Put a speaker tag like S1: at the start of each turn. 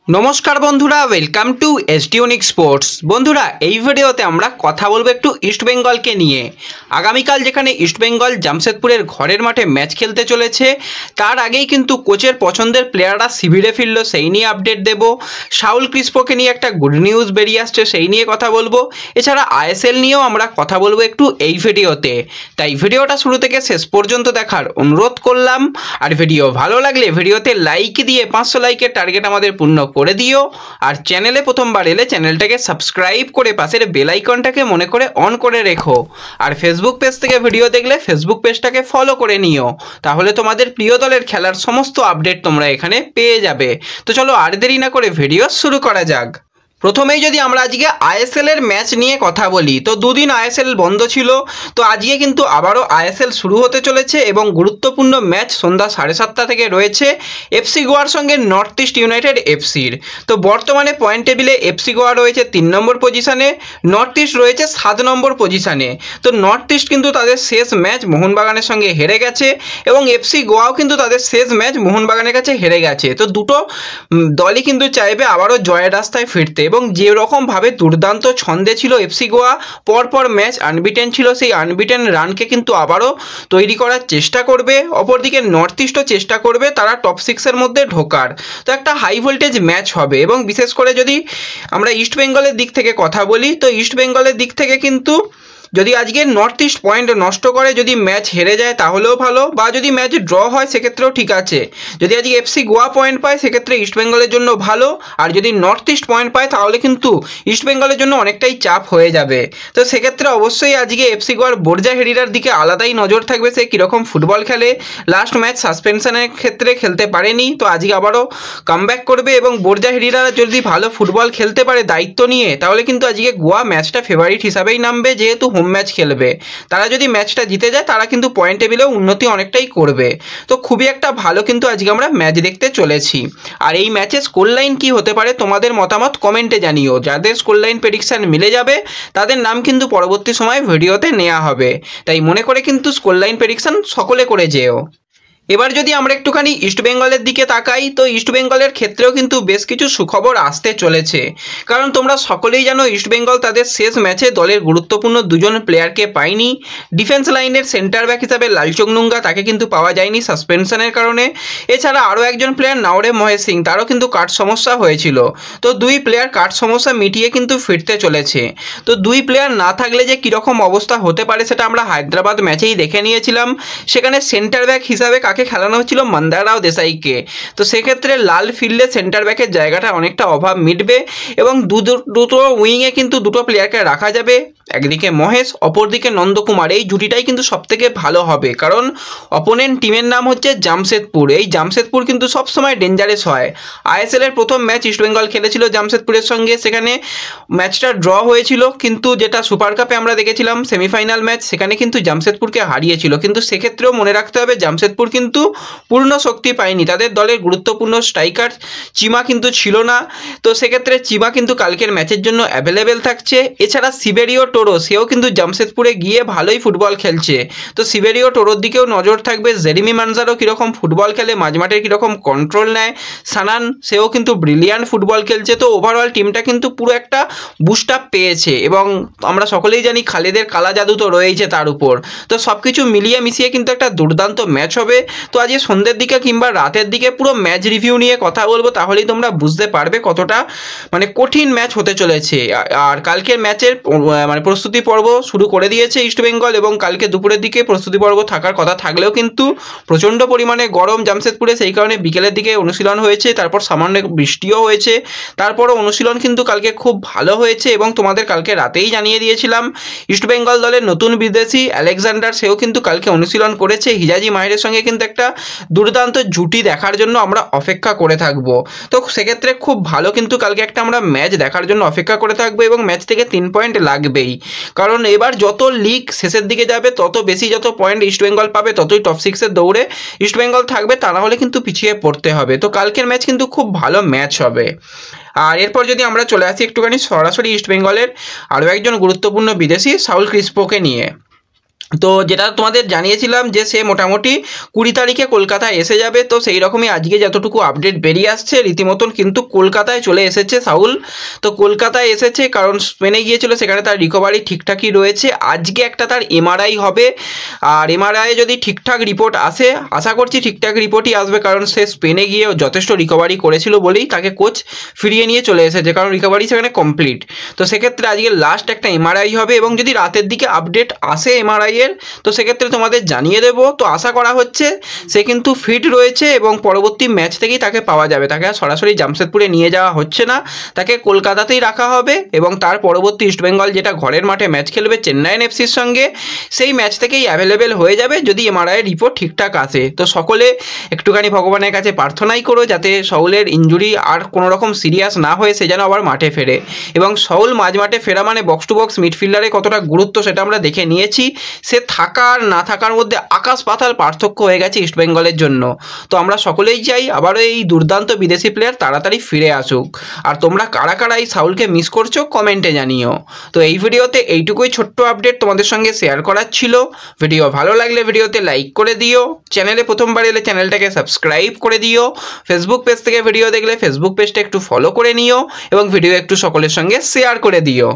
S1: নমস্কার বন্ধুরা, welcome to SD unique sports. বন্ধুরা, এই ভিডিওতে আমরা কথা বলবো একটু ইস্টবেঙ্গলকে নিয়ে। আগামীকাল যেখানে ইস্টবেঙ্গল জামশেদপুরের ঘরের মাঠে ম্যাচ খেলতে চলেছে, তার আগেই কিন্তু কোচের পছন্দের প্লেয়াররা শিবিরে ফিরল, সেই নিয়ে আপডেট দেব। সাউল ক্রিস্পোকে নিয়ে একটা গুড নিউজ বেরিয়ে আসছে, সেই নিয়ে কথা বলবো। এছাড়া আইএসএল নিয়েও আমরা কথা বলবো একটু এই ভিডিওতে। তাই ভিডিওটা শুরু থেকে শেষ পর্যন্ত দেখার অনুরোধ করলাম। আর ভিডিও ভালো লাগলে ভিডিওতে লাইক দিয়ে 500 লাইকের টার্গেট আমাদের পূর্ণ করে দিও। আর চ্যানেলে প্রথমবার এলে চ্যানেলটাকে সাবস্ক্রাইব করে পাশের বেল আইকনটাকে মনে করে অন করে রেখো। আর ফেসবুক পেজ থেকে ভিডিও দেখলে ফেসবুক পেজটাকে ফলো করে নিও, তাহলে তোমাদের প্রিয় দলের খেলার সমস্ত আপডেট তোমরা এখানে পেয়ে যাবে। তো চলো আর দেরি না করে ভিডিও শুরু করা যাক। প্রথমেই যদি আমরা আজকে আইএসএলের ম্যাচ নিয়ে কথা বলি, তো দুদিন আইএসএল বন্ধ ছিল, তো আজকে কিন্তু আবারও আইএসএল শুরু হতে চলেছে এবং গুরুত্বপূর্ণ ম্যাচ সন্ধ্যা 7:30 থেকে রয়েছে এফসি গোয়ার সঙ্গে নর্থ ইস্ট ইউনাইটেড এফসির। তো বর্তমানে পয়েন্ট টেবিলে এফসি গোয়া রয়েছে 3 নম্বর পজিশানে, নর্থ ইস্ট রয়েছে 7 নম্বর পজিশানে। তো নর্থ ইস্ট কিন্তু তাদের শেষ ম্যাচ মোহনবাগানের সঙ্গে হেরে গেছে এবং এফসি গোয়াও কিন্তু তাদের শেষ ম্যাচ মোহনবাগানের কাছে হেরে গেছে। তো দুটো দলই কিন্তু চাইবে আবারও জয়ের রাস্তায় ফিরতে, এবং যে রকমভাবে দুর্দান্ত ছন্দে ছিল এফসি গোয়া, পরপর ম্যাচ আনবিটেন ছিল, সেই আনবিটেন রানকে কিন্তু আবারও তৈরি করার চেষ্টা করবে। অপরদিকে নর্থ ইস্টও চেষ্টা করবে তারা টপ 6-এর মধ্যে ঢোকার। তো একটা হাই ভোল্টেজ ম্যাচ হবে। এবং বিশেষ করে যদি আমরা ইস্ট বেঙ্গলের দিক থেকে কথা বলি, তো ইস্ট বেঙ্গলের দিক থেকে কিন্তু যদি আজকে নর্থ ইস্ট পয়েন্ট নষ্ট করে, যদি ম্যাচ হেরে যায় তাহলেও ভালো, বা যদি ম্যাচ ড্র হয় সেক্ষেত্রেও ঠিক আছে। যদি আজকে এফসি গোয়া পয়েন্ট পায় সেক্ষেত্রে ইস্টবেঙ্গলের জন্য ভালো, আর যদি নর্থ ইস্ট পয়েন্ট পায় তাহলে কিন্তু ইস্টবেঙ্গলের জন্য অনেকটাই চাপ হয়ে যাবে। তো সেক্ষেত্রে অবশ্যই আজকে এফসি গোয়ার বোরজা হেরিরার দিকে আলাদাই নজর থাকবে, সে কীরকম ফুটবল খেলে। লাস্ট ম্যাচ সাসপেনশনের ক্ষেত্রে খেলতে পারেনি, তো আজকে আবারও কামব্যাক করবে এবং বোরজা হেরিরারা যদি ভালো ফুটবল খেলতে পারে দায়িত্ব নিয়ে, তাহলে কিন্তু আজকে গোয়া ম্যাচটা ফেভারিট হিসাবেই নামবে, যেহেতু ম্যাচ খেলবে। তারা যদি ম্যাচটা জিতে যায় তারা কিন্তু পয়েন্ট টেবিলেও উন্নতি অনেকটাই করবে। তো খুবই একটা ভালো কিন্তু আজকে আমরা ম্যাচ দেখতে চলেছি। আর এই ম্যাচের স্কোর লাইন কী হতে পারে তোমাদের মতামত কমেন্টে জানিও। যাদের স্কোর লাইন প্রেডিকশান মিলে যাবে তাদের নাম কিন্তু পরবর্তী সময় ভিডিওতে নেওয়া হবে, তাই মনে করে কিন্তু স্কোর লাইন প্রেডিকশান সকলে করে যেও। এবার যদি আমরা একটুখানি ইস্টবেঙ্গলের দিকে তাকাই, তো ইস্টবেঙ্গলের ক্ষেত্রেও কিন্তু বেশ কিছু সুখবর আসতে চলেছে। কারণ তোমরা সকলেই জানো ইস্টবেঙ্গল তাদের শেষ ম্যাচে দলের গুরুত্বপূর্ণ দুজন প্লেয়ারকে পায়নি। ডিফেন্স লাইনের সেন্টার ব্যাক হিসাবে লালচংনুঙ্গা, তাকে কিন্তু পাওয়া যায়নি সাসপেনশনের কারণে। এছাড়া আরও একজন প্লেয়ার নাওরে মহেশ সিং, তারও কিন্তু কাট সমস্যা হয়েছিল। তো দুই প্লেয়ার কাট সমস্যা মিটিয়ে কিন্তু ফিরতে চলেছে। তো দুই প্লেয়ার না থাকলে যে কীরকম অবস্থা হতে পারে সেটা আমরা হায়দ্রাবাদ ম্যাচেই দেখে নিয়েছিলাম। সেখানে সেন্টার ব্যাক হিসাবে কাকে খেলানো হচ্ছিল, মন্দারাও দেশাইকে। তো সেক্ষেত্রে লাল ফিল্ডে সেন্টার ব্যাকের জায়গাটা অনেকটা অভাব মিটবে এবং দুটো উইংয়ে কিন্তু দুটো প্লেয়ারকে রাখা যাবে, একদিকে মহেশ, অপরদিকে নন্দকুমার। এই জুটিটাই কিন্তু সবথেকে ভালো হবে, কারণ অপোনেন্ট টিমের নাম হচ্ছে জামশেদপুর। এই জামশেদপুর কিন্তু সবসময় ডেঞ্জারাস হয়। আইএসএলের প্রথম ম্যাচ ইস্টবেঙ্গল খেলেছিল জামশেদপুরের সঙ্গে, সেখানে ম্যাচটা ড্র হয়েছিল, কিন্তু যেটা সুপার কাপে আমরা দেখেছিলাম সেমিফাইনাল ম্যাচ, সেখানে কিন্তু জামশেদপুরকে হারিয়েছিল। কিন্তু সেক্ষেত্রেও মনে রাখতে হবে জামশেদপুর কিন্তু পূর্ণ শক্তি পায়নি, তাদের দলের গুরুত্বপূর্ণ স্ট্রাইকার চিমা কিন্তু ছিল না। তো সেক্ষেত্রে চিমা কিন্তু কালকের ম্যাচের জন্য অ্যাভেলেবেল থাকছে। এছাড়া সিবেরিও টোরো, সেও কিন্তু জামশেদপুরে গিয়ে ভালোই ফুটবল খেলছে। তো সিবেরিও টোরোর দিকেও নজর থাকবে। জেরেমি মানজারও কীরকম ফুটবল খেলে, মাঝমাঠের কীরকম কন্ট্রোল নেয়। সানান, সেও কিন্তু ব্রিলিয়ান্ট ফুটবল খেলছে। তো ওভারঅল টিমটা কিন্তু পুরো একটা বুস্ট আপ পেয়েছে, এবং আমরা সকলেই জানি খালেদের কালা জাদু তো রয়েছে তার উপর। তো সব কিছু মিলিয়ে মিশিয়ে কিন্তু একটা দুর্দান্ত ম্যাচ হবে। তো আজকে সন্ধ্যের দিকে কিংবা রাতের দিকে পুরো ম্যাচ রিভিউ নিয়ে কথা বলবো, তাহলেই তোমরা বুঝতে পারবে কতটা কঠিন ম্যাচ হতে চলেছে। আর কালকের ম্যাচের প্রস্তুতি পর্ব শুরু করে দিয়েছে ইস্টবেঙ্গল, এবং কালকে দুপুরের দিকে প্রস্তুতি পর্ব থাকার কথা থাকলেও কিন্তু প্রচণ্ড পরিমাণে গরম জামশেদপুরে, সেই কারণে বিকেলের দিকে অনুশীলন হয়েছে, তারপর সামান্য বৃষ্টিও হয়েছে। তারপরও অনুশীলন কিন্তু কালকে খুব ভালো হয়েছে, এবং তোমাদের কালকে রাতেই জানিয়ে দিয়েছিলাম ইস্টবেঙ্গল দলের নতুন বিদেশি আলেকজান্ডার, সেও কিন্তু কালকে অনুশীলন করেছে। হিজাজি মাহিরের সঙ্গে কিন্তু একটা দুর্দান্ত জুটি দেখার জন্য আমরা অপেক্ষা করে থাকব। তো সেক্ষেত্রে খুব ভালো কিন্তু কালকে একটা আমরা ম্যাচ দেখার জন্য অপেক্ষা করে থাকবো, এবং ম্যাচ থেকে 3 পয়েন্ট লাগবেই। কারণ এবার যত লিগ শেষের দিকে যাবে তত বেশি যত পয়েন্ট ইস্টবেঙ্গল পাবে, ততই টপ 6-এর দৌড়ে ইস্টবেঙ্গল থাকবে, তা না হলে কিন্তু পিছিয়ে পড়তে হবে। তো কালকের ম্যাচ কিন্তু খুব ভালো ম্যাচ হবে। আর এরপর যদি আমরা চলে আসি একটুখানি সরাসরি ইস্টবেঙ্গলের আরও একজন গুরুত্বপূর্ণ বিদেশি সাউল ক্রিস্পোকে নিয়ে। তো যেটা তোমাদের জানিয়েছিলাম যে সে মোটামুটি 20 তারিখে কলকাতায় এসে যাবে। তো সেই রকমই আজকে যতটুকু আপডেট বেরিয়ে আসছে রীতিমতন কিন্তু কলকাতায় চলে এসেছে সাউল। তো কলকাতায় এসেছে কারণ স্পেনে গিয়েছিল, সেখানে তার রিকভারি ঠিকঠাকই রয়েছে। আজকে একটা তার এমআরআই হবে, আর এমআরআই যদি ঠিকঠাক রিপোর্ট আসে, আশা করছি ঠিকঠাক রিপোর্টই আসবে, কারণ সে স্পেনে গিয়ে যথেষ্ট রিকভারি করেছিল বলেই তাকে কোচ ফিরিয়ে নিয়ে চলে এসেছে, কারণ রিকভারি সেখানে কমপ্লিট। তো সেক্ষেত্রে আজকে লাস্ট একটা এমআরআই হবে, এবং যদি রাতের দিকে আপডেট আসে এমআরআই তো সেক্ষেত্রে তোমাদের জানিয়ে দেব। তো আশা করা হচ্ছে সে কিন্তু ফিট রয়েছে এবং পরবর্তী ম্যাচ থেকেই তাকে পাওয়া যাবে। তাকে আর সরাসরি জামশেদপুরে নিয়ে যাওয়া হচ্ছে না, তাকে কলকাতাতেই রাখা হবে, এবং তার পরবর্তী ইস্টবেঙ্গল যেটা ঘরের মাঠে ম্যাচ খেলবে চেন্নাইন এফসির সঙ্গে, সেই ম্যাচ থেকেই অ্যাভেলেবেল হয়ে যাবে যদি এমআরআই রিপোর্ট ঠিকঠাক আসে। তো সকলে একটুখানি ভগবানের কাছে প্রার্থনাই করো যাতে সাউলের ইনজুরি আর কোনো রকম সিরিয়াস না হয়ে সে যেন আবার মাঠে ফেরে। এবং সাউল মাঝ মাঠে ফেরা মানে বক্স টু বক্স মিডফিল্ডারে কতটা গুরুত্ব সেটা আমরা দেখে নিয়েছি। সে থাকার না থাকার মধ্যে আকাশ পাতাল পার্থক্য হয়ে গেছে ইস্টবেঙ্গলের জন্য। তো আমরা সকলেই চাই আবারও এই দুর্দান্ত বিদেশি প্লেয়ার তাড়াতাড়ি ফিরে আসুক। আর তোমরা কারা কারা এই সাউলকে মিস করছো কমেন্টে জানিও। তো এই ভিডিওতে এইটুকুই ছোট্ট আপডেট তোমাদের সঙ্গে শেয়ার করার ছিল। ভিডিও ভালো লাগলে ভিডিওতে লাইক করে দিও, চ্যানেলে প্রথমবার এলে চ্যানেলটাকে সাবস্ক্রাইব করে দিও, ফেসবুক পেজ থেকে ভিডিও দেখলে ফেসবুক পেজটা একটু ফলো করে নিও, এবং ভিডিও একটু সকলের সঙ্গে শেয়ার করে দিও।